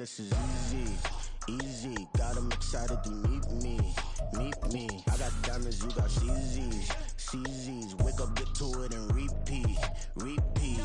this is easy, easy. Got them excited to meet me, meet me. I got diamonds, you got CZs, CZs. Wake up, get to it, and repeat, repeat.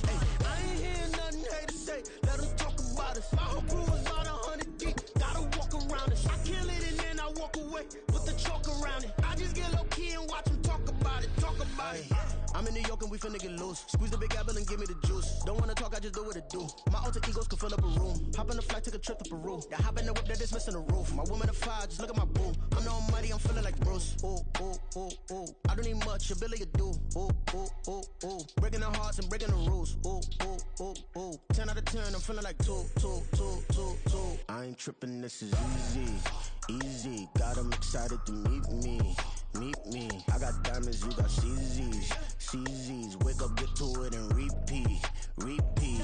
Hey, I ain't hearing nothing haters say. Let them talk about us. My whole crew is about 100 deep. Gotta walk around us. I kill it and then I walk away with the chalk around it. I just get low key and watch them talk about it, talk about it. I'm in New York and we finna get loose. Squeeze the big apple and give me the juice. Don't wanna talk, I just do what it do. My alter egos can fill up a room. Hop on the flight, take a trip to Peru. That hop in the whip that is missing the roof. My woman a fire, just look at my boo. I'm no money, I'm feeling like Bruce. Ooh, ooh, ooh, ooh. I don't need much, ability to do. Ooh, ooh, ooh, ooh. Breaking the hearts and breaking the rules. Ooh, ooh, ooh, ooh. 10 out of 10, I'm feeling like 2, 2, 2, 2, 2. I ain't tripping, this is easy, easy. Got them excited to meet me, meet me. I got diamonds, you got CZs, CZs. Wake up, get to it, and repeat, repeat.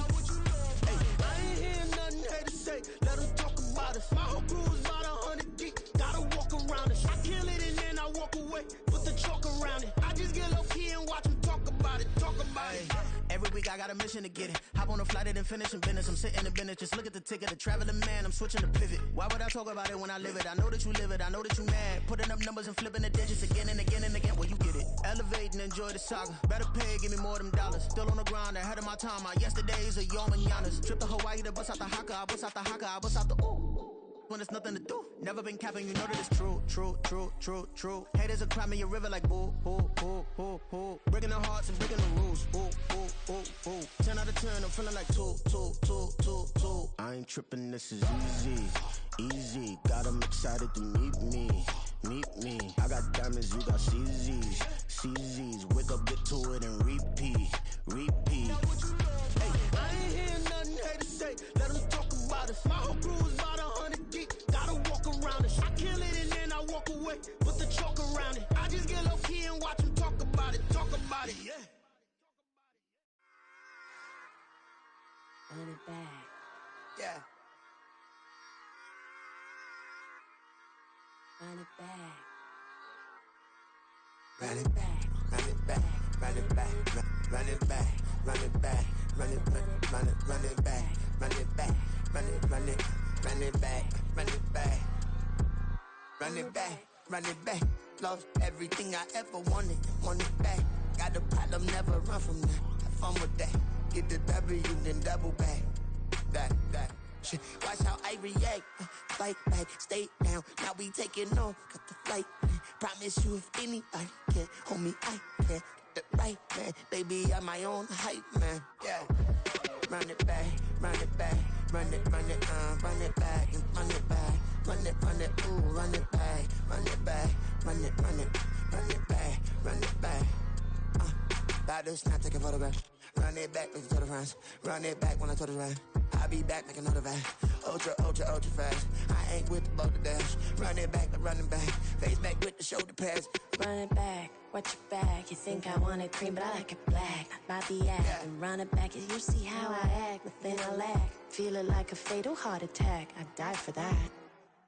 Hey, I ain't hearing nothing haters say. Let them talk about us. My whole crew is about 100 deep. Gotta walk around us. I kill it and then I walk away with the chalk around it. I just get low key and watch them talk about it, talk about it. Every week I got a mission to get it. Hop on a flight and then finish in business. I'm sitting in business, just look at the ticket. A traveling man, I'm switching to pivot. Why would I talk about it when I live it? I know that you live it, I know that you mad. Putting up numbers and flipping the digits again and again and again. Well, you get it. Elevate and enjoy the saga. Better pay, give me more than dollars. Still on the grind, ahead of my time. My yesterdays are your mananas. Trip to Hawaii to bust out the haka. I bust out the haka, I bust out the ooh. When there's nothing to do. Never been capping, you know that it's true, true, true, true, true. Haters are climbing your river like boo, boo, boo, boo, boo. Breaking the hearts and breaking the rules. Ooh, ooh, ooh, ooh. 10 out of 10, I'm feeling like 2, 2, 2, 2, 2. I ain't tripping, this is easy, easy. Got them excited to meet me, meet me. I got diamonds, you got CZs, CZs. Wake up, get to it, and repeat, repeat. Hey, I ain't hearing nothing haters say. Let them talk about us. My whole crew is about 100 deep. Gotta walk around us. I kill it and then I walk away with the chalk around it. I just get low key and watch them talk about it, talk about it, yeah. Run it back. Yeah. Run it back. Run it back, run it back, run it back, run it back, run it back, run it, run it, run it back, run it back, run it, run it, run it back, run it back, run it back, run it back. Lost everything I ever wanted, want it back. Got a problem, never run from that. Have fun with that. Get the W, then double back. That. Shit. Watch how I react. Fight back, stay down. Now we taking on, got the flight. Promise you if anybody can, homie, I can. Get the right man, baby, I'm my own hype man. Yeah. Run it back, run it back, run it, run it, run it back, and run it back, run it, ooh, run it back, run it back, run it, run it, run it back, run it back. About to snap, take a photograph. Run it back, make it to the friends. Run it back when I told it right. I'll be back, make another back. Ultra, ultra, ultra fast. I ain't with the boat to dash. Run it back, I'm running back. Face back with the shoulder pads. Run it back, watch your back. You think I want it cream, but I like it black. Bobby act Yeah. and run it back. You see how I act, nothing I lack. Feel it like a fatal heart attack. I'd die for that.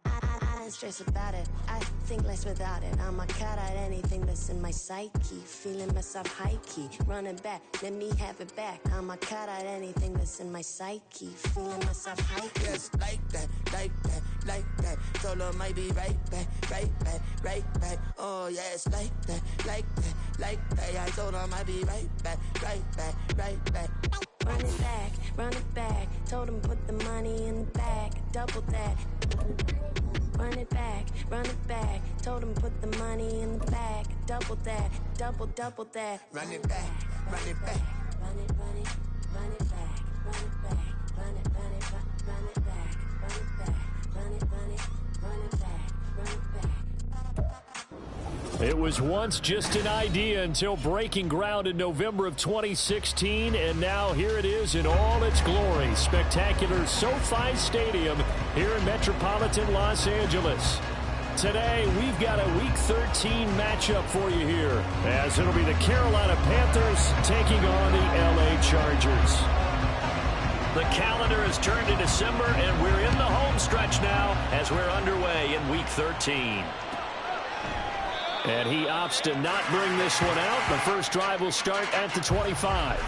I don't stress about it. I think less without it. I'ma cut out anything that's in my psyche. Feeling myself high key. Running back, let me have it back. I'ma cut out anything that's in my psyche. Feeling myself high key. Yes, like that, like that, like that. Told her might be right back, right back, right back. Oh yes, like that, like that, like that. I told her might be right back, right back, right back. Run it back, run it back. Told him put the money in the bag. Double that. Run it back, run it back. Told him put the money in the bag. Double that, double that. Run it back, run it back. Run it, run it, run it back. Run it back, run it, run it, run it back. Run it back, run it, run it, run it back. Run it back. It was once just an idea until breaking ground in November of 2016, and now here it is in all its glory. Spectacular SoFi Stadium here in metropolitan Los Angeles. Today, we've got a Week 13 matchup for you here, as it'll be the Carolina Panthers taking on the LA Chargers. The calendar has turned to December, and we're in the home stretch now as we're underway in Week 13. And he opts to not bring this one out. The first drive will start at the 25.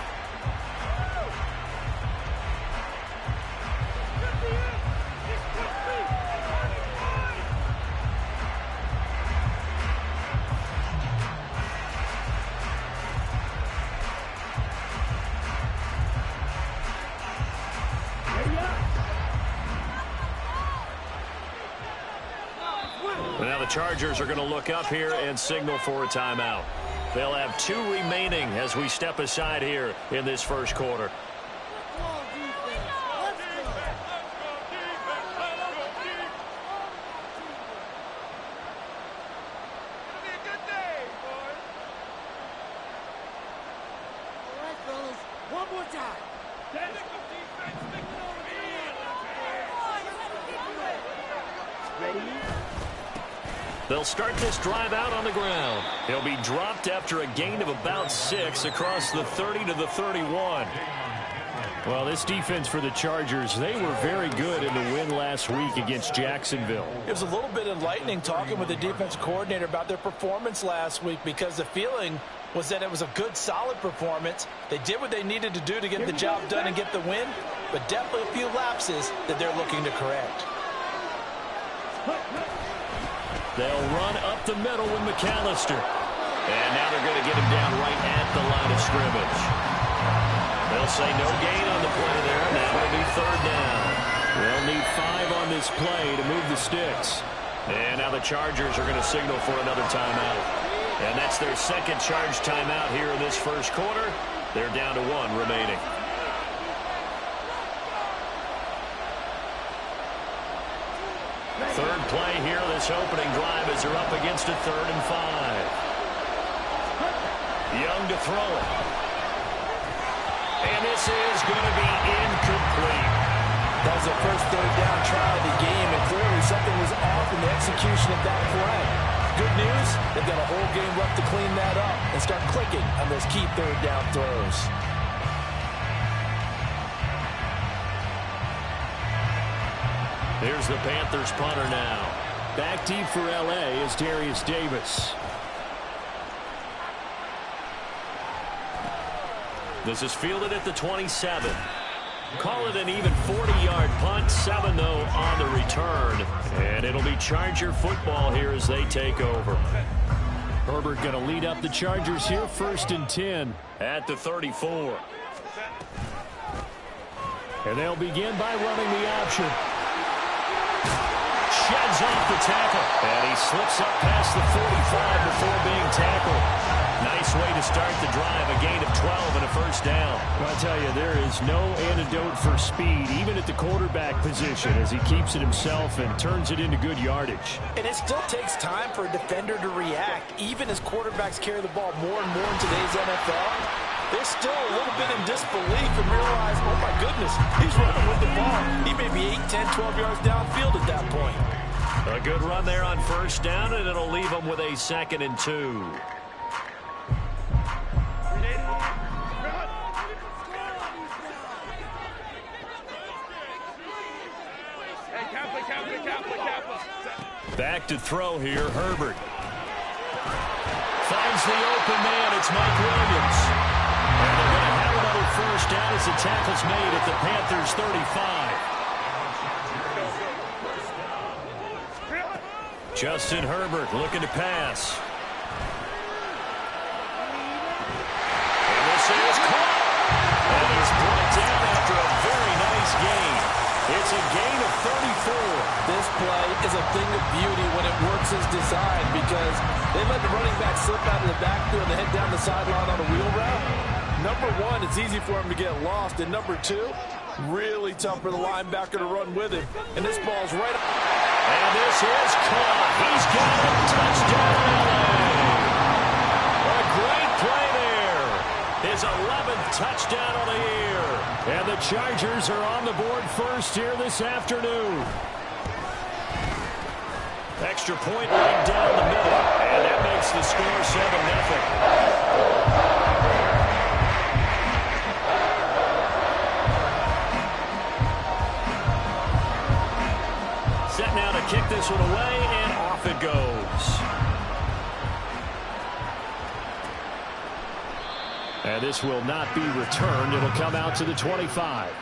Now the Chargers are going to look up here and signal for a timeout. They'll have 2 remaining as we step aside here in this first quarter. One more time. They'll start this drive out on the ground. He'll be dropped after a gain of about 6 across the 30 to the 31. Well, this defense for the Chargers, they were very good in the win last week against Jacksonville. It was a little bit enlightening talking with the defense coordinator about their performance last week, because the feeling was that it was a good, solid performance. They did what they needed to do to get the job done and get the win, but definitely a few lapses that they're looking to correct. They'll run up the middle with McAllister. And now they're going to get him down right at the line of scrimmage. They'll say no gain on the play there. Now it'll be 3rd down. They'll need 5 on this play to move the sticks. And now the Chargers are going to signal for another timeout. And that's their 2nd charge timeout here in this first quarter. They're down to 1 remaining. Third play here, this opening drive as they're up against a 3rd and 5. Young to throw it. And this is going to be incomplete. That was the first 3rd down try of the game, and clearly something was off in the execution of that play. Good news, they've got a whole game left to clean that up and start clicking on those key 3rd down throws. Here's the Panthers punter now. Back deep for L.A. is Darius Davis. This is fielded at the 27. Call it an even 40-yard punt. 7, though, on the return. And it'll be Charger football here as they take over. Herbert going to lead up the Chargers here, 1st and 10. At the 34. And they'll begin by running the option. Sheds off the tackle. And he slips up past the 45 before being tackled. Nice way to start the drive. A gain of 12 and a 1st down. Well, I tell you, there is no antidote for speed, even at the quarterback position, as he keeps it himself and turns it into good yardage. And it still takes time for a defender to react, even as quarterbacks carry the ball more and more in today's NFL. They're still a little bit in disbelief and realize, oh my goodness, he's running with the ball. He may be 8, 10, 12 yards downfield at that point. A good run there on 1st down, and it'll leave them with a 2nd and 2. Back to throw here, Herbert. Finds the open man, it's Mike Williams. And they're going to have another 1st down as the tackle's made at the Panthers' 35. Justin Herbert looking to pass. And this is caught. And he's brought down after a very nice gain. It's a gain of 34. This play is a thing of beauty when it works as designed, because they let the running back slip out of the backfield and head down the sideline on a wheel route. Number 1, it's easy for him to get lost. And number 2, really tough for the linebacker to run with him. And this ball's right up. And this is caught. He's got it. Touchdown, LA. A great play there. His 11th touchdown on the year. And the Chargers are on the board first here this afternoon. Extra point right down the middle. And that makes the score 7-0. Set now to kick this one away, and off it goes. And this will not be returned. It'll come out to the 25.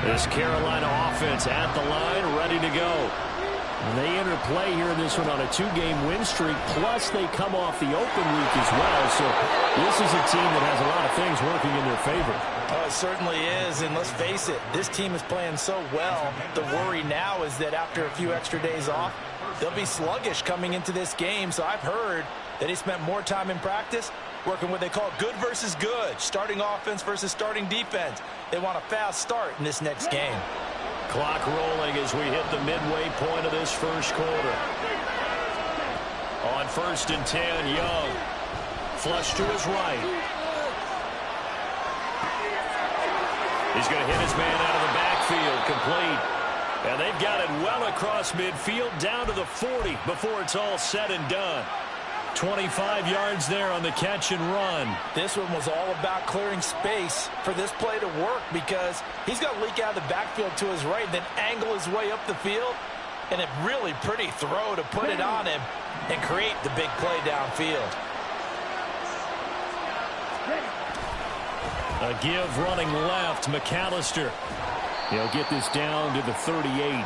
This Carolina offense at the line, ready to go. And they enter play here in this one on a 2-game win streak, plus they come off the open week as well. So this is a team that has a lot of things working in their favor. Oh, it certainly is, and let's face it, this team is playing so well. The worry now is that after a few extra days off, they'll be sluggish coming into this game. So I've heard that he spent more time in practice working what they call good versus good, starting offense versus starting defense. They want a fast start in this next game. Clock rolling as we hit the midway point of this first quarter. On 1st and 10, Young. Flush to his right. He's going to hit his man out of the backfield, complete. And they've got it well across midfield, down to the 40 before it's all said and done. 25 yards there on the catch and run. This one was all about clearing space for this play to work because he's got to leak out of the backfield to his right, then angle his way up the field. And a really pretty throw to put it on him and create the big play downfield. A give running left, McAllister. He'll get this down to the 38.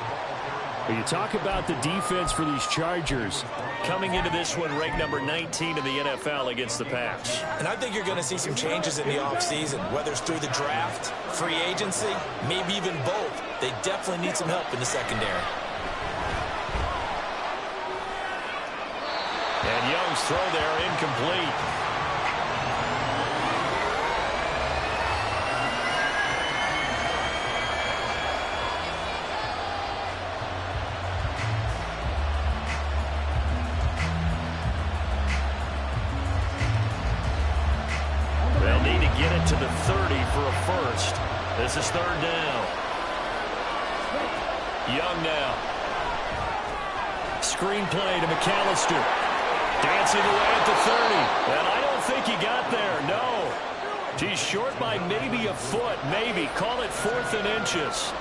But you talk about the defense for these Chargers. Coming into this one, ranked number 19 in the NFL against the pass. And I think you're going to see some changes in the offseason, whether it's through the draft, free agency, maybe even both. They definitely need some help in the secondary. And Young's throw there incomplete. They'll need to get it to the 30 for a first. This is 3rd down. Young now. Screen play to McAllister. Dancing away at the 30. And I don't think he got there, no. He's short by maybe a foot, maybe. Call it 4th and inches.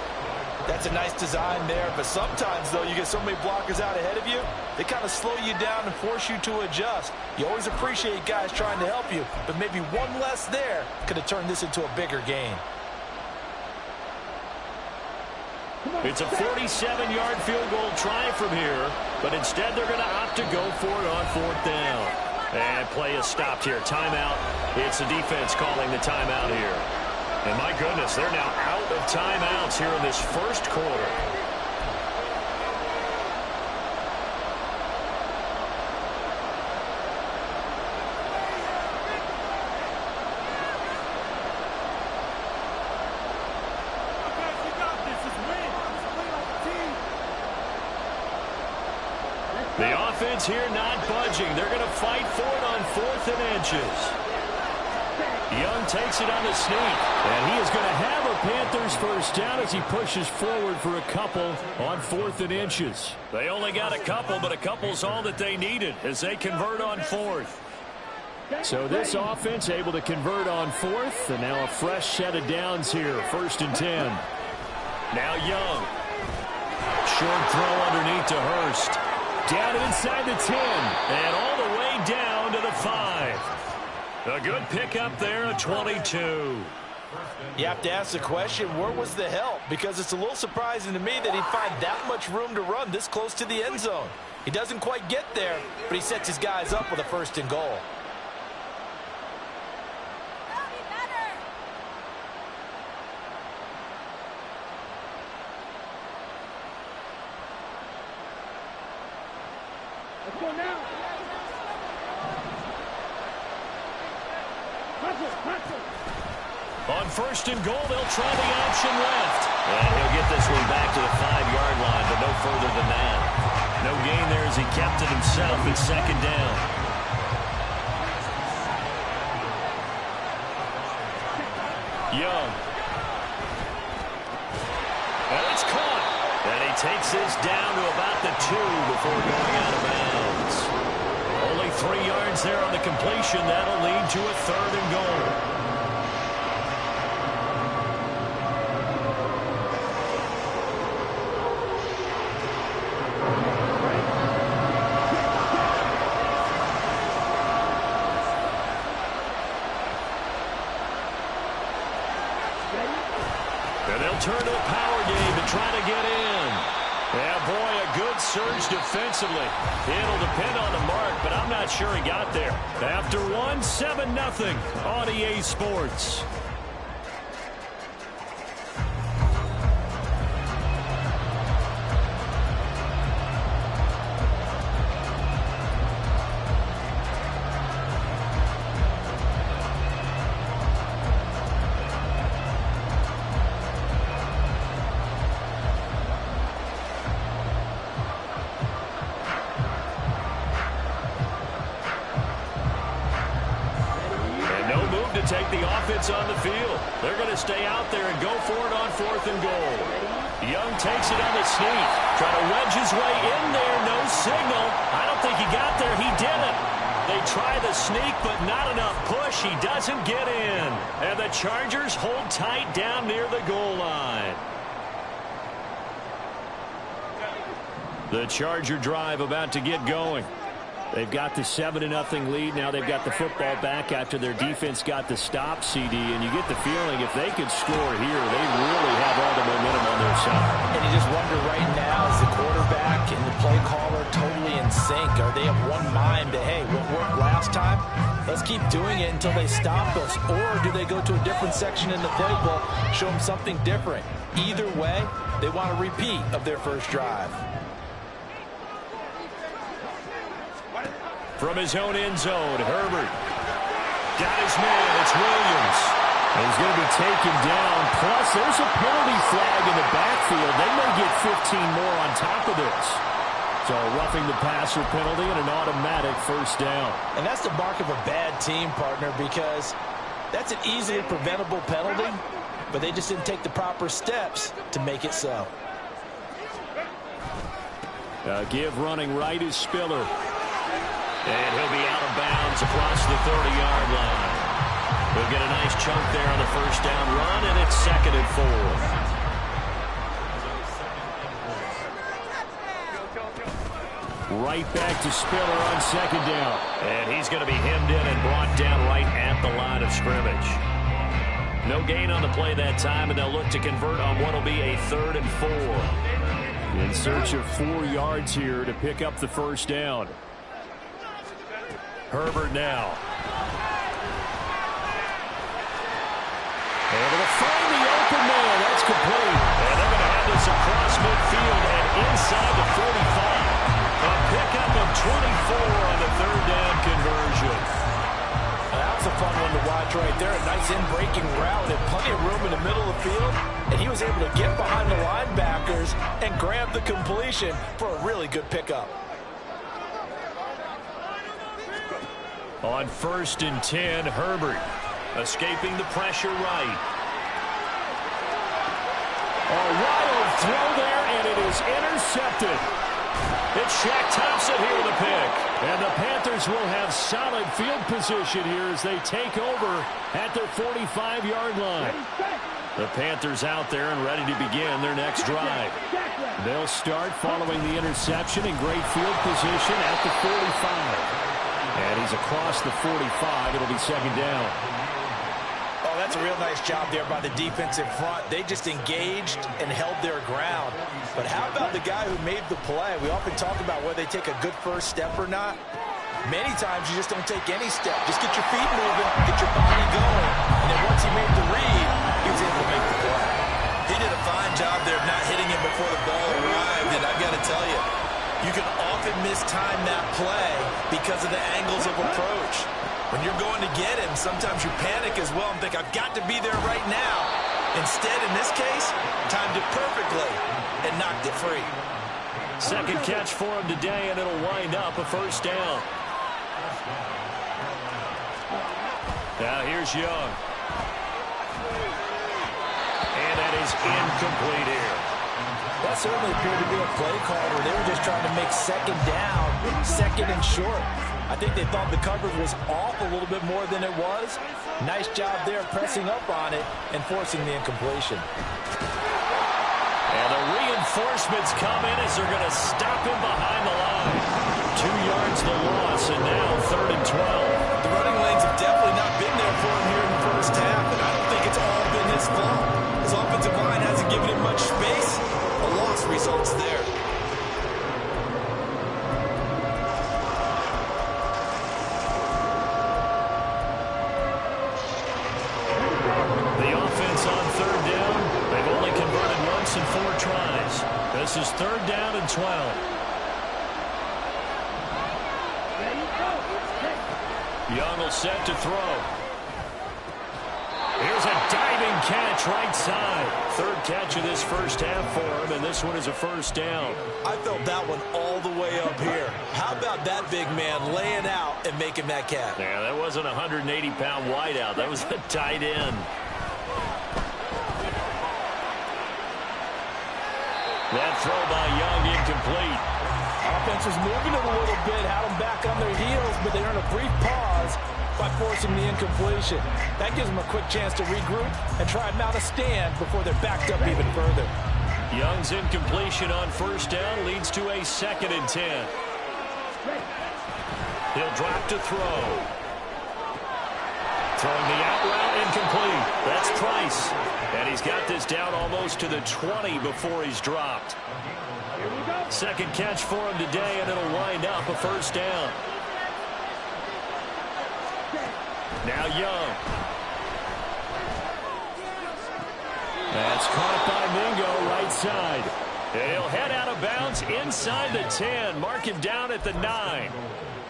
That's a nice design there, but sometimes, though, you get so many blockers out ahead of you, they kind of slow you down and force you to adjust. You always appreciate guys trying to help you, but maybe one less there could have turned this into a bigger gain. It's a 47-yard field goal try from here, but instead they're going to opt to go for it on 4th down. And play is stopped here. Timeout. It's the defense calling the timeout here. And my goodness, they're now out of timeouts here in this first quarter. The offense here not budging. They're going to fight for it on 4th and inches. Young takes it on the sneak, and he is going to have a Panthers first down as he pushes forward for a couple on 4th and inches. They only got a couple, but a couple's all that they needed as they convert on 4th. So this offense able to convert on 4th, and now a fresh set of downs here, 1st and 10. Now Young. Short throw underneath to Hurst. Down inside the 10, and all the way down to the 5. A good pickup there at 22. You have to ask the question, where was the help? Because it's a little surprising to me that he'd find that much room to run this close to the end zone. He doesn't quite get there, but he sets his guys up with a 1st and goal. Let's go now. On 1st and goal, they'll try the option left. And he'll get this one back to the 5-yard line, but no further than that. No gain there as he kept it himself at 2nd down. Young. And it's caught. And he takes this down to about the 2 before going out of bounds. Only 3 yards there on the completion. That'll lead to a 3rd and goal. And they'll turn to a power game to try to get in. Yeah, boy, a good surge defensively. It'll depend on the mark, but I'm not sure he got there. After one, 7-0 on EA Sports. Take the offense on the field. They're going to stay out there and go for it on 4th and goal. Young takes it on the sneak. Try to wedge his way in there. No signal. I don't think he got there. He didn't. They try the sneak, but not enough push. He doesn't get in. And the Chargers hold tight down near the goal line. The Charger drive about to get going. They've got the 7-0 lead. Now they've got the football back after their defense got the stop, CD. And you get the feeling if they could score here, they really have all the momentum on their side. And you just wonder right now, is the quarterback and the play caller totally in sync? Are they of one mind that, hey, what worked last time? Let's keep doing it until they stop us. Or do they go to a different section in the playbook, show them something different? Either way, they want a repeat of their first drive. From his own end zone, Herbert got his man. It's Williams. He's going to be taken down. Plus, there's a penalty flag in the backfield. They may get 15 more on top of this. So, roughing the passer penalty and an automatic first down. And that's the mark of a bad team, partner, because that's an easily preventable penalty, but they just didn't take the proper steps to make it so. Give running right is Spiller. And he'll be out of bounds across the 30-yard line. We'll get a nice chunk there on the first down run, and it's 2nd and 4. Right back to Spiller on 2nd down. And he's going to be hemmed in and brought down right at the line of scrimmage. No gain on the play that time, and they'll look to convert on what will be a 3rd and 4. In search of 4 yards here to pick up the first down. Herbert now. Able to find the open man. That's complete. And they're going to have this across midfield and inside the 45. A pickup of 24 on the 3rd down conversion. That was a fun one to watch right there. A nice in-breaking route and plenty of room in the middle of the field. And he was able to get behind the linebackers and grab the completion for a really good pickup. On 1st and 10, Herbert escaping the pressure right. A wild throw there, and it is intercepted. It's Shaq Thompson here with a pick. And the Panthers will have solid field position here as they take over at their 45-yard line. The Panthers out there and ready to begin their next drive. They'll start following the interception in great field position at the 45. And he's across the 45. It'll be 2nd down. Oh, that's a real nice job there by the defense in front. They just engaged and held their ground. But how about the guy who made the play? We often talk about whether they take a good first step or not. Many times you just don't take any step. Just get your feet moving, get your body going. And then once he made the read, he was able to make the play. He did a fine job there of not hitting him before the ball arrived. And I've got to tell you, you can often mistime that play because of the angles of approach. When you're going to get him, sometimes you panic as well and think, I've got to be there right now. Instead, in this case, timed it perfectly and knocked it free. Second catch for him today, and it'll wind up a first down. Now here's Young. And that is incomplete here. That certainly appeared to be a play call where they were just trying to make 2nd down, 2nd and short. I think they thought the coverage was off a little bit more than it was. Nice job there pressing up on it and forcing the incompletion. And the reinforcements come in as they're going to stop him behind the line. 2 yards the loss, and now 3rd and 12. The running lanes have definitely not been there for him here in the first half, and I don't think it's all been his fault. His offensive line hasn't given him much space. A loss results there. The offense on third down. They've only converted once in 4 tries. This is third down and 12. Young will set to throw. Here's a diving catch right side. Third catch of this first half for him, and this one is a first down. I felt that one all the way up here. How about that big man laying out and making that catch? Yeah, that wasn't a 180-pound wideout. That was a tight end. That throw by Young incomplete. Offense was moving it a little bit, had them back on their heels, but they earned a brief pause by forcing the incompletion. That gives them a quick chance to regroup and try and mount a stand before they're backed up even further. Young's incompletion on first down leads to a 2nd and 10. He'll drop to throw. Throwing the out route, incomplete. That's Price. And he's got this down almost to the 20 before he's dropped. Second catch for him today, and it'll wind up a first down. Now Young. That's caught by Mingo right side. And he'll head out of bounds inside the 10. Mark him down at the 9.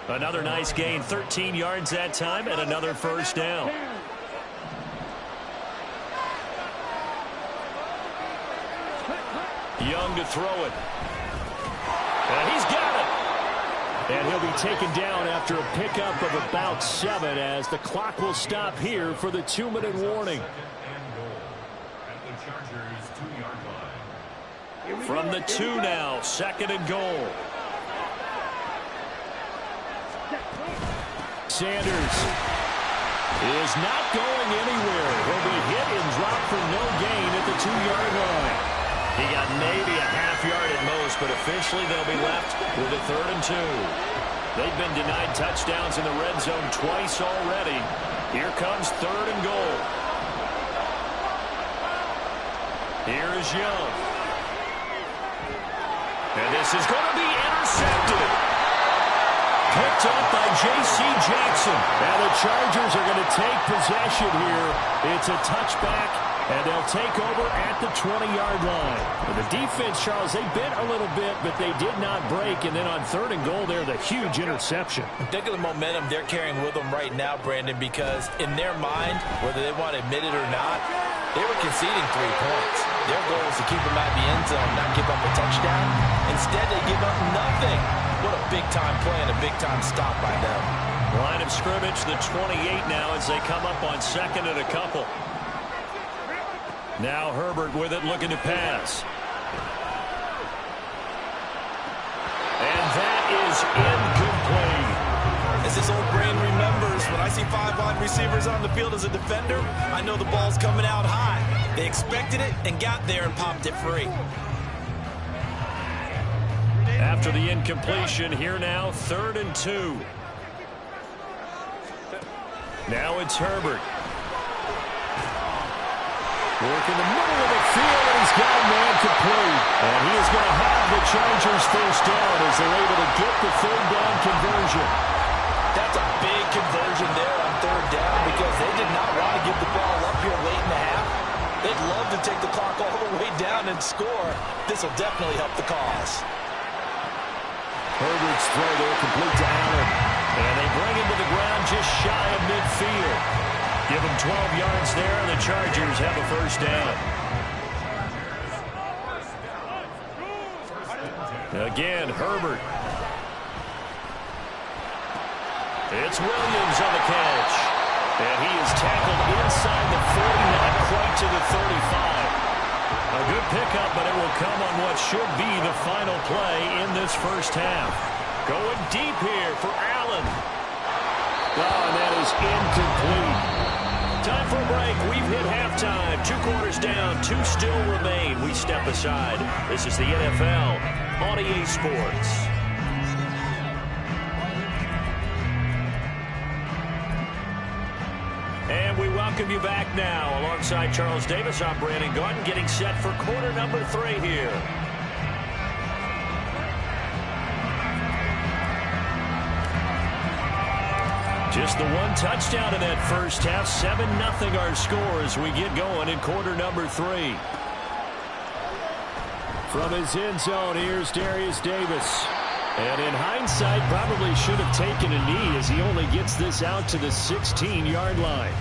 Another nice gain, 13 yards that time, and another first down. Young to throw it. And he's got it. And he'll be taken down after a pickup of about 7 as the clock will stop here for the 2-minute warning. From the 2 now, 2nd and goal. Sanders is not going anywhere. He'll be hit and dropped for no gain at the 2-yard line. He got maybe a half yard at most, but officially they'll be left with a 3rd and 2. They've been denied touchdowns in the red zone twice already. Here comes 3rd and goal. Here is Young. And this is going to be intercepted. Picked up by J.C. Jackson. And the Chargers are going to take possession here. It's a touchback, and they'll take over at the 20-yard line. And the defense, Charles, they bit a little bit, but they did not break. And then on 3rd and goal there, the huge interception. Think of the momentum they're carrying with them right now, Brandon, because in their mind, whether they want to admit it or not, they were conceding 3 points. Their goal is to keep them at the end zone, not give up a touchdown. Instead, they give up nothing. What a big-time play and a big-time stop by them. Line of scrimmage, the 28 now as they come up on 2nd and a couple. Now Herbert with it, looking to pass. And that is incomplete. As his old brain remembers, when I see 5 wide receivers on the field as a defender, I know the ball's coming out high. They expected it and got there and popped it free. After the incompletion, here now, 3rd and 2. Now it's Herbert. Working the middle of the field, and he's got a man complete. And he is going to have the Chargers first down as they're able to get the 3rd down conversion. That's a big conversion there on 3rd down because they did not want to give the ball up here late in the half. They'd love to take the clock all the way down and score. This will definitely help the cause. Herbert's throw there complete to Allen. And they bring him to the ground just shy of midfield. Give him 12 yards there, and the Chargers have a first down. Again, Herbert. It's Williams on the catch. And he is tackled inside the 40, not quite to the 35. A good pickup, but it will come on what should be the final play in this first half. Going deep here for Allen. Oh, and that is incomplete. Time for a break. We've hit halftime. 2 quarters down, 2 still remain. We step aside. This is the NFL on EA Sports. And we welcome welcome you back now. Alongside Charles Davis, I'm Brandon Gaudin, getting set for quarter number 3 here. Just the one touchdown in that first half. 7-0 our score as we get going in quarter number 3. From his end zone, here's Darius Davis. And in hindsight, probably should have taken a knee as he only gets this out to the 16-yard line.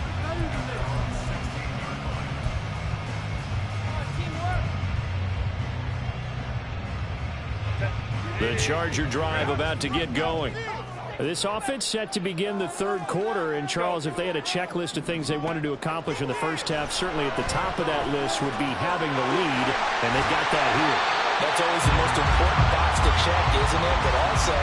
The Charger drive about to get going. This offense set to begin the third quarter. And, Charles, if they had a checklist of things they wanted to accomplish in the first half, certainly at the top of that list would be having the lead, and they got that here. That's always the most important box to check, isn't it? But also,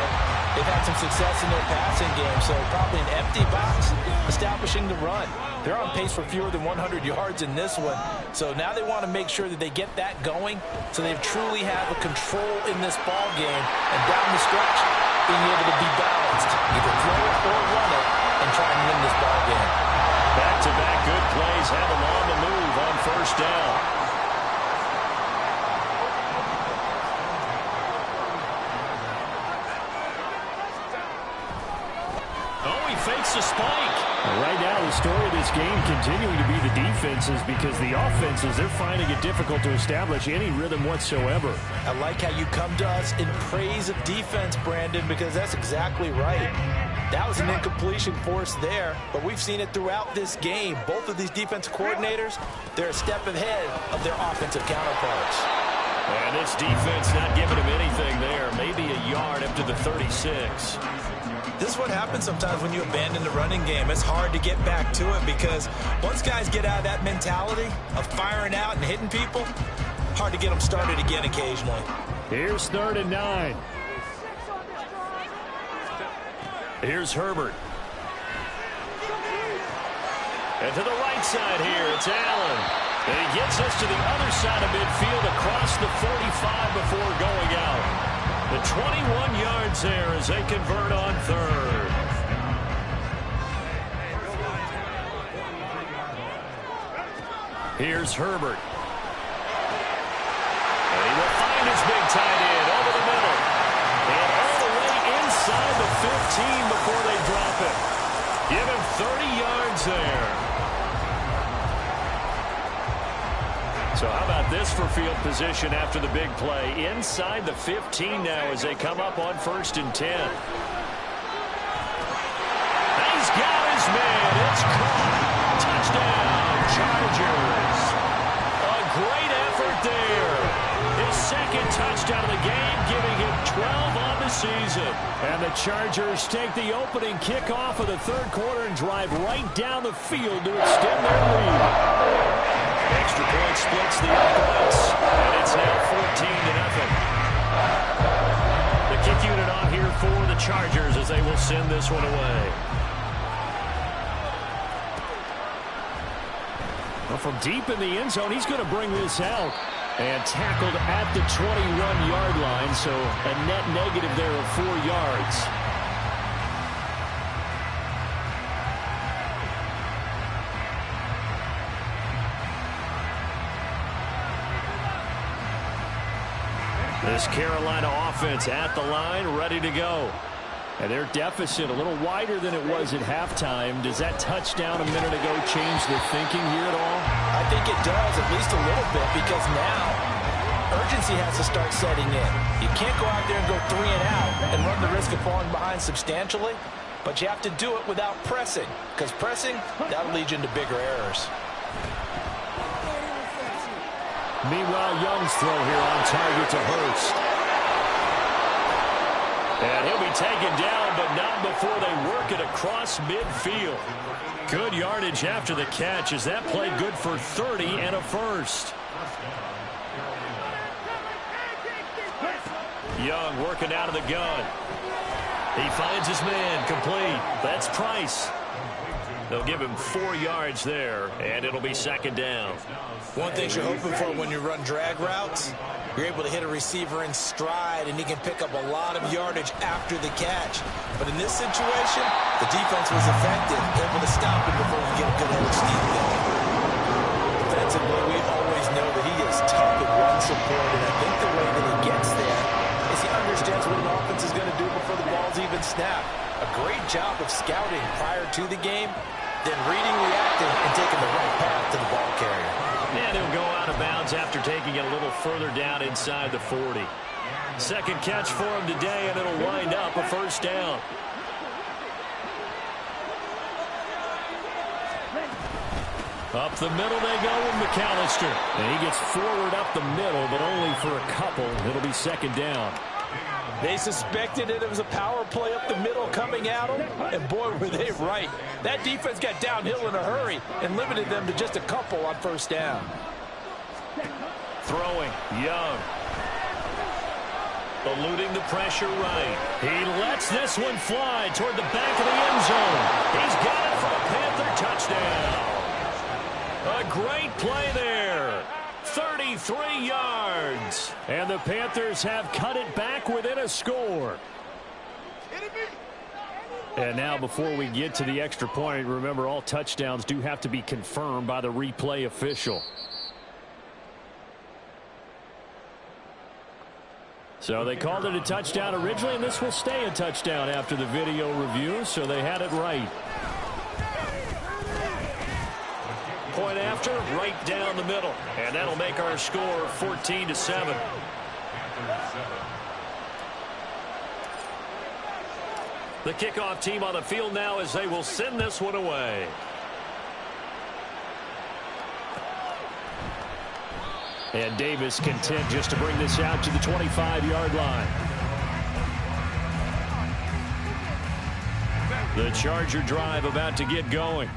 they've had some success in their passing game, so probably an empty box, establishing the run. They're on pace for fewer than 100 yards in this one, so now they want to make sure that they get that going so they truly have a control in this ball game, and down the stretch, being able to be balanced, either throw it or run it, and try and win this ball game. Back-to-back good plays have them on the move on first down. Fakes a spike. Right now, the story of this game continuing to be the defenses, because the offenses, they're finding it difficult to establish any rhythm whatsoever. I like how you come to us in praise of defense, Brandon, because that's exactly right. That was an incompletion force there, but we've seen it throughout this game. Both of these defense coordinators, they're a step ahead of their offensive counterparts. And this defense not giving them anything there. Maybe a yard up to the 36. This is what happens sometimes when you abandon the running game. It's hard to get back to it because once guys get out of that mentality of firing out and hitting people, hard to get them started again occasionally. Here's 3rd and 9. Here's Herbert. And to the right side here, it's Allen. And he gets us to the other side of midfield across the 45 before going out. The 21 yards there as they convert on 3rd. Here's Herbert. And he will find his big tight end over the middle. And all the way inside the 15 before they drop it. Give him 30 yards there. So how about this for field position after the big play? Inside the 15 now as they come up on 1st and 10. He's got his man. It's caught. Touchdown, Chargers. A great effort there. His 2nd touchdown of the game, giving him 12 on the season. And the Chargers take the opening kickoff of the 3rd quarter and drive right down the field to extend their lead. Extra point splits the offense, and it's now 14-0. The kick unit on here for the Chargers as they will send this one away. Well, from deep in the end zone, he's going to bring this out. And tackled at the 21-yard line, so a net negative there of 4 yards. This Carolina offense at the line, ready to go. And their deficit a little wider than it was at halftime. Does that touchdown a minute ago change the thinking here at all? I think it does, at least a little bit, because now urgency has to start setting in. You can't go out there and go 3 and out and run the risk of falling behind substantially, but you have to do it without pressing, because pressing, that'll lead you into bigger errors. Meanwhile, Young's throw here on target to Hurst. And he'll be taken down, but not before they work it across midfield. Good yardage after the catch as that played good for 30 and a first. Young working out of the gun. He finds his man complete. That's Price. They'll give him 4 yards there, and it'll be second down. One thing you're hoping for when you run drag routes, you're able to hit a receiver in stride, and he can pick up a lot of yardage after the catch. But in this situation, the defense was effective, able to stop him before he get a good head of steam there. Defensively, we always know that he is tough in run support, and I think the way that he gets there is he understands what an offense is going to do before the ball's even snapped. A great job of scouting prior to the game, then reading, reacting, and taking the right path to the ball carrier. And he'll go out of bounds after taking it a little further down inside the 40. Second catch for him today, and it'll wind up a first down. Up the middle they go with McAllister. And he gets forward up the middle, but only for a couple. It'll be second down. They suspected it was a power play up the middle coming at them, and boy, were they right. That defense got downhill in a hurry and limited them to just a couple on first down. Throwing, Young. Eluding the pressure right. He lets this one fly toward the back of the end zone. He's got it for a Panther touchdown. A great play there. 33 yards. And the Panthers have cut it back within a score. And now before we get to the extra point, remember all touchdowns do have to be confirmed by the replay official. So they called it a touchdown originally, and this will stay a touchdown after the video review, so they had it right. Point after, right down the middle. And that'll make our score 14-7. The kickoff team on the field now as they will send this one away. And Davis content just to bring this out to the 25-yard line. The Charger drive about to get going.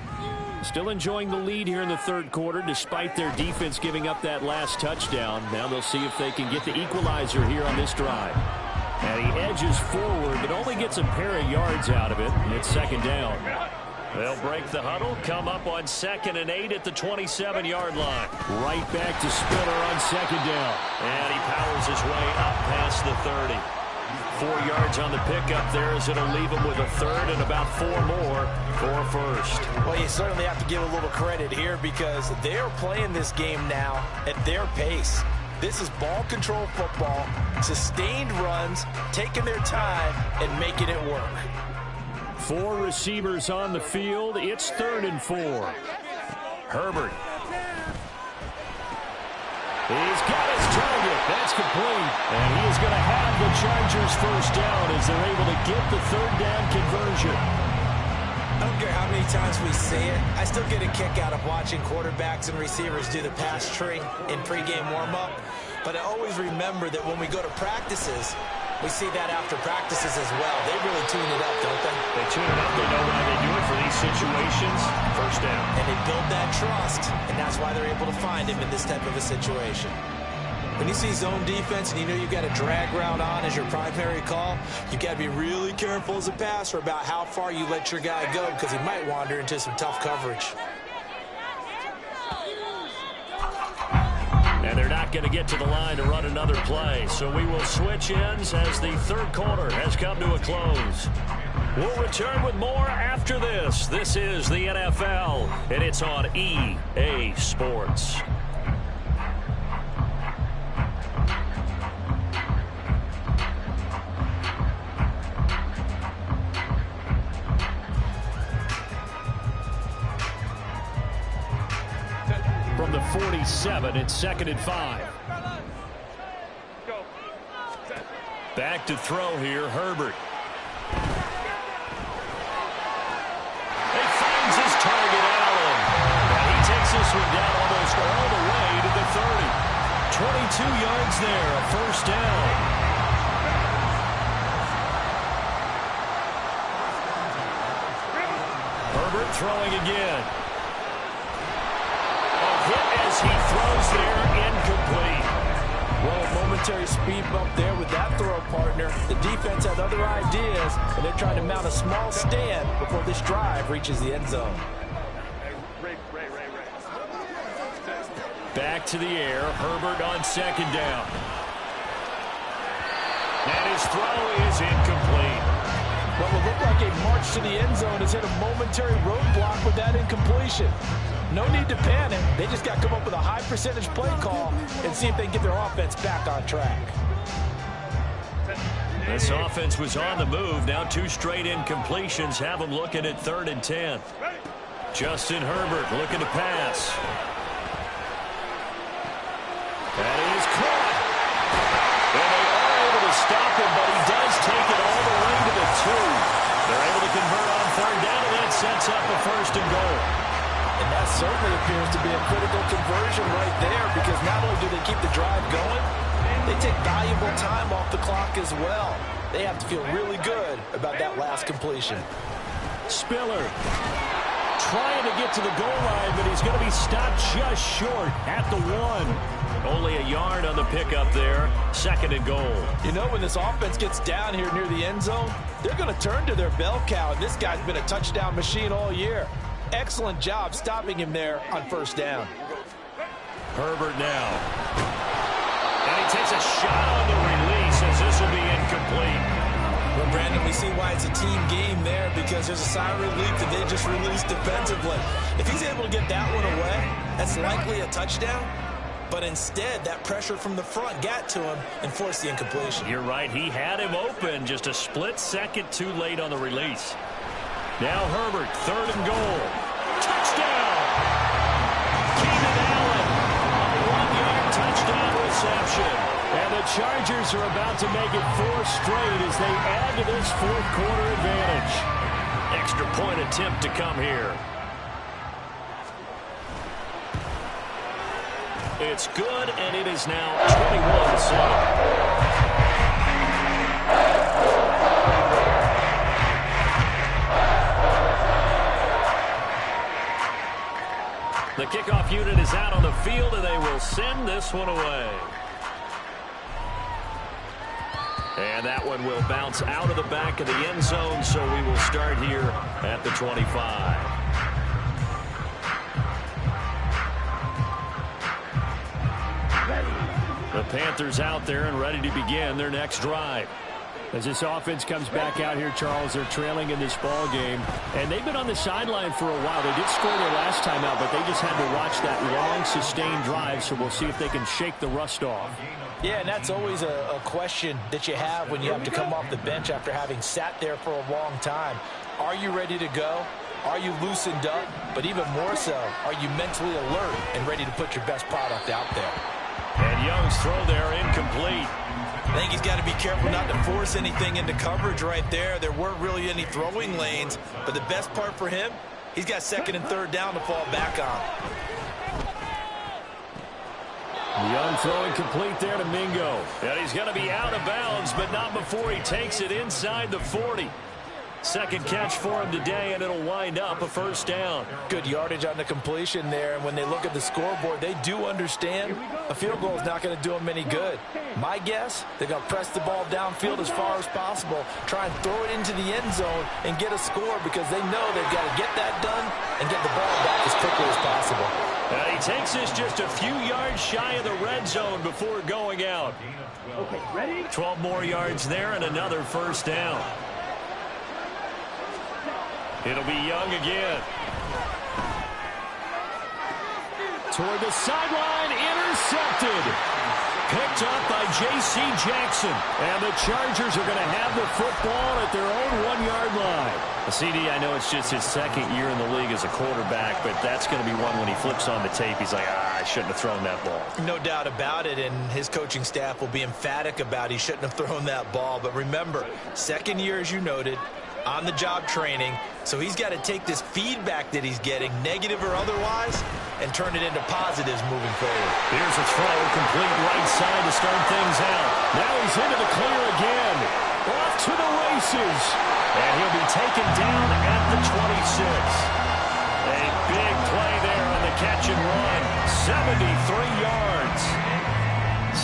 Still enjoying the lead here in the third quarter despite their defense giving up that last touchdown. Now they'll see if they can get the equalizer here on this drive. And he edges forward but only gets a pair of yards out of it. And it's second down. They'll break the huddle, come up on 2nd and 8 at the 27-yard line. Right back to Spiller on second down. And he powers his way up past the 30. 4 yards on the pickup there as it'll leave him with a third and about 4 more for a first. Well, you certainly have to give a little credit here because they're playing this game now at their pace. This is ball control football, sustained runs, taking their time and making it work. 4 receivers on the field. It's 3rd and 4. Herbert. He's got his target. That's complete. And he is going to have the Chargers first down as they're able to get the 3rd down conversion. I don't care how many times we say it, I still get a kick out of watching quarterbacks and receivers do the pass tree in pregame warm-up. But I always remember that when we go to practices, we see that after practices as well. They really tune it up, don't they? They tune it up. They know why they do it for these situations. First down. And they build that trust, and that's why they're able to find him in this type of a situation. When you see zone defense and you know you've got a drag route on as your primary call, you've got to be really careful as a passer about how far you let your guy go because he might wander into some tough coverage. And they're not going to get to the line to run another play. So we will switch ends as the third quarter has come to a close. We'll return with more after this. This is the NFL, and it's on EA Sports. From the 47, it's 2nd and 5. Back to throw here, Herbert. He finds his target, Allen. And he takes this one down almost all the way to the 30. 22 yards there, a first down. Herbert throwing again. Hit as he throws there, incomplete. Well, a momentary speed bump there with that throw partner. The defense had other ideas, and they're trying to mount a small stand before this drive reaches the end zone. Back to the air. Herbert on second down. And his throw is incomplete. What will look like a march to the end zone has hit a momentary roadblock with that incompletion. No need to panic. They just got to come up with a high percentage play call and see if they can get their offense back on track. This offense was on the move. Now 2 straight incompletions have them looking at 3rd and 10. Justin Herbert looking to pass. That is caught. And they are able to stop him, but he does take it all the way to the 2. They're able to convert on 3rd down, and that sets up a 1st and goal. And that certainly appears to be a critical conversion right there, because not only do they keep the drive going, they take valuable time off the clock as well. They have to feel really good about that last completion. Spiller trying to get to the goal line, but he's going to be stopped just short at the 1. Only a yard on the pickup there. 2nd and goal. You know, when this offense gets down here near the end zone, they're going to turn to their bell cow, and this guy's been a touchdown machine all year. Excellent job stopping him there on 1st down. Herbert now. And he takes a shot on the release as this will be incomplete. Well, Brandon, we see why it's a team game there, because there's a sigh of relief that they just released defensively. If he's able to get that one away, that's likely a touchdown. But instead, that pressure from the front got to him and forced the incompletion. You're right. He had him open, just a split second too late on the release. Now Herbert, 3rd and goal. Touchdown! Keenan Allen, a 1-yard touchdown reception. And the Chargers are about to make it 4 straight as they add to this 4th quarter advantage. Extra point attempt to come here. It's good, and it is now 21-7. The kickoff unit is out on the field, and they will send this one away. And that one will bounce out of the back of the end zone, so we will start here at the 25. The Panthers out there and ready to begin their next drive. As this offense comes back out here, Charles, they're trailing in this ball game, and they've been on the sideline for a while. They did score their last time out, but they just had to watch that long, sustained drive, so we'll see if they can shake the rust off. Yeah, and that's always a question that you have when you have to come off the bench after having sat there for a long time. Are you ready to go? Are you loosened up? But even more so, are you mentally alert and ready to put your best product out there? And Young's throw there incomplete. I think he's got to be careful not to force anything into coverage right there. There weren't really any throwing lanes, but the best part for him, he's got 2nd and 3rd down to fall back on. Young throwing complete there to Mingo. And he's going to be out of bounds, but not before he takes it inside the 40. 2nd catch for him today, and it'll wind up a 1st down. Good yardage on the completion there, and when they look at the scoreboard, they do understand a field goal is not going to do them any good. My guess, they're going to press the ball downfield as far as possible, try and throw it into the end zone and get a score, because they know they've got to get that done and get the ball back as quickly as possible. And he takes this just a few yards shy of the red zone before going out. Okay, ready? 12 more yards there and another 1st down. It'll be Young again. Toward the sideline, intercepted. Picked up by J.C. Jackson. And the Chargers are going to have the football at their own 1-yard line. CD, I know it's just his 2nd year in the league as a quarterback, but that's going to be one when he flips on the tape. He's like, I shouldn't have thrown that ball. No doubt about it, and his coaching staff will be emphatic about he shouldn't have thrown that ball. But remember, 2nd year, as you noted, on-the-job training, so he's got to take this feedback that he's getting, negative or otherwise, and turn it into positives moving forward. Here's a throw, complete right side to start things out. Now he's into the clear again. Off to the races. And he'll be taken down at the 26. A big play there on the catch and run. 73 yards.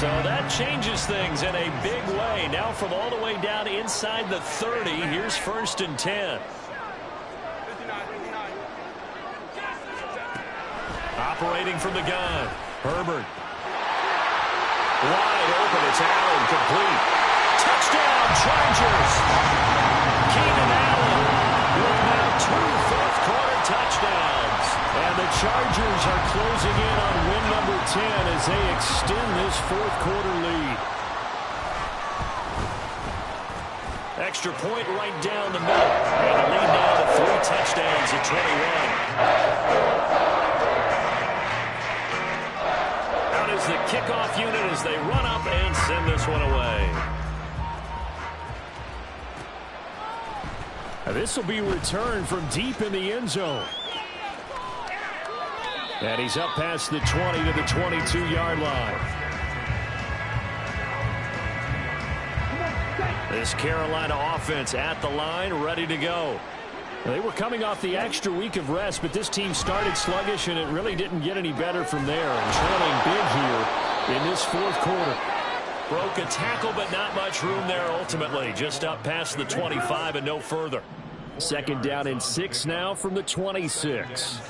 So that changes things in a big way. Now from all the way down inside the 30, here's 1st and 10. Operating from the gun. Herbert. Wide open. It's Allen, complete. Touchdown, Chargers. Keenan Allen with now 2 fourth-quarter touchdowns. And the Chargers are closing in on win number 10 as they extend this fourth-quarter lead. Extra point right down the middle. And the lead now to 3 touchdowns at 21. Out is the kickoff unit as they run up and send this one away. Now this will be returned from deep in the end zone. And he's up past the 20 to the 22-yard line. This Carolina offense at the line, ready to go. They were coming off the extra week of rest, but this team started sluggish, and it really didn't get any better from there. And trailing big here in this fourth quarter. Broke a tackle, but not much room there ultimately. Just up past the 25 and no further. Second down and 6 now from the 26.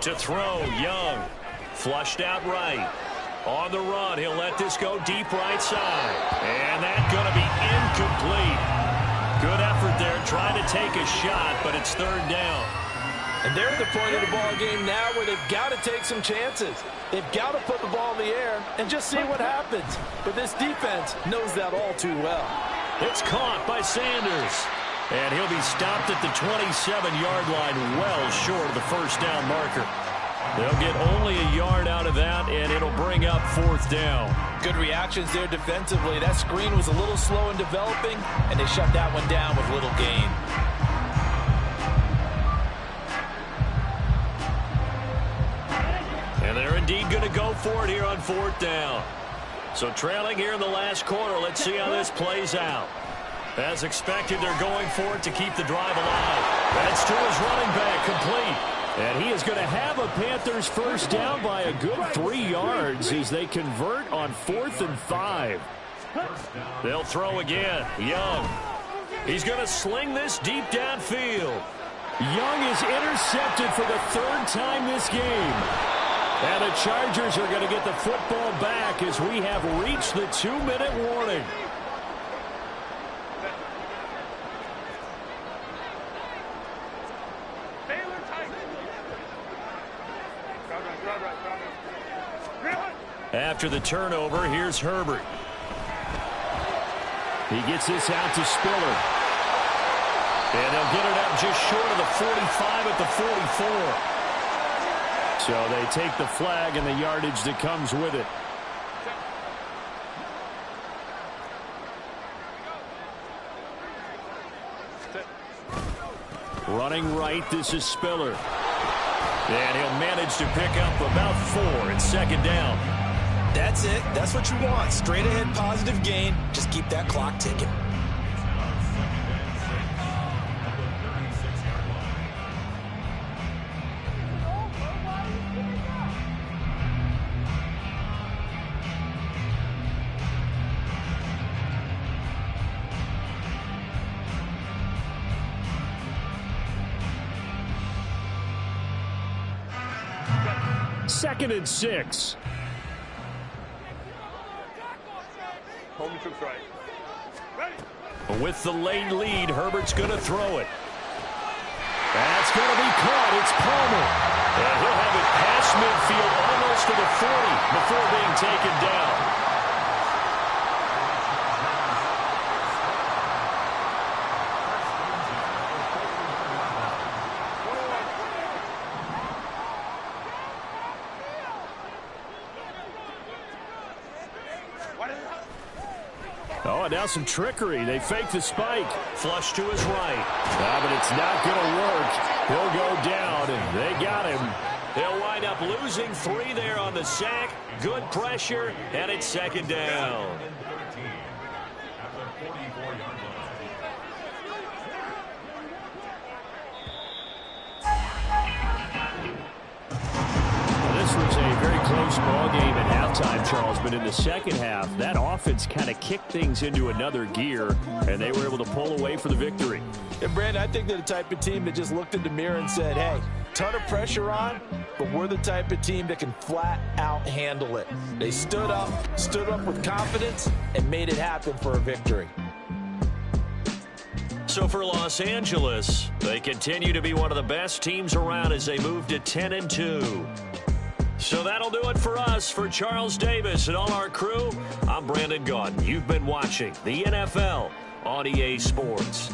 To throw, Young. Flushed out right. On the run, he'll let this go deep right side. And that's going to be incomplete. Good effort there, trying to take a shot, but it's third down. And they're at the point of the ball game now where they've got to take some chances. They've got to put the ball in the air and just see what happens. But this defense knows that all too well. It's caught by Sanders. And he'll be stopped at the 27-yard line, well short of the first down marker. They'll get only a yard out of that, and it'll bring up fourth down. Good reactions there defensively. That screen was a little slow in developing, and they shut that one down with little gain. And they're indeed going to go for it here on fourth down. So trailing here in the last quarter, let's see how this plays out. As expected, they're going for it to keep the drive alive. That's to his running back, complete. And he is going to have a Panthers first down by a good 3 yards as they convert on 4th and 5. They'll throw again. Young. He's going to sling this deep downfield. Young is intercepted for the 3rd time this game. And the Chargers are going to get the football back as we have reached the 2-minute warning. After the turnover, here's Herbert. He gets this out to Spiller. And they'll get it up just short of the 45 at the 44. So they take the flag and the yardage that comes with it. Running right, this is Spiller. And he'll manage to pick up about 4. It's second down. That's it. That's what you want. Straight ahead positive gain. Just keep that clock ticking. Second and 6. With the late lead, Herbert's going to throw it. That's going to be caught. It's Palmer. And he'll have it past midfield almost to the 40 before being taken down. Oh, and now some trickery. They fake the spike. Flush to his right. But it's not going to work. He'll go down, and they got him. They'll wind up losing 3 there on the sack. Good pressure, and it's second down. This was a very close ball game at halftime, Charles, but in the second half, that offense kind of kicked things into another gear, and they were able to pull away for the victory. And, Brandon, I think they're the type of team that just looked in the mirror and said, hey, ton of pressure on, but we're the type of team that can flat out handle it. They stood up with confidence, and made it happen for a victory. So for Los Angeles, they continue to be one of the best teams around as they move to 10-2. So that'll do it for us. For Charles Davis and all our crew, I'm Brandon Gaudin. You've been watching the NFL on EA Sports.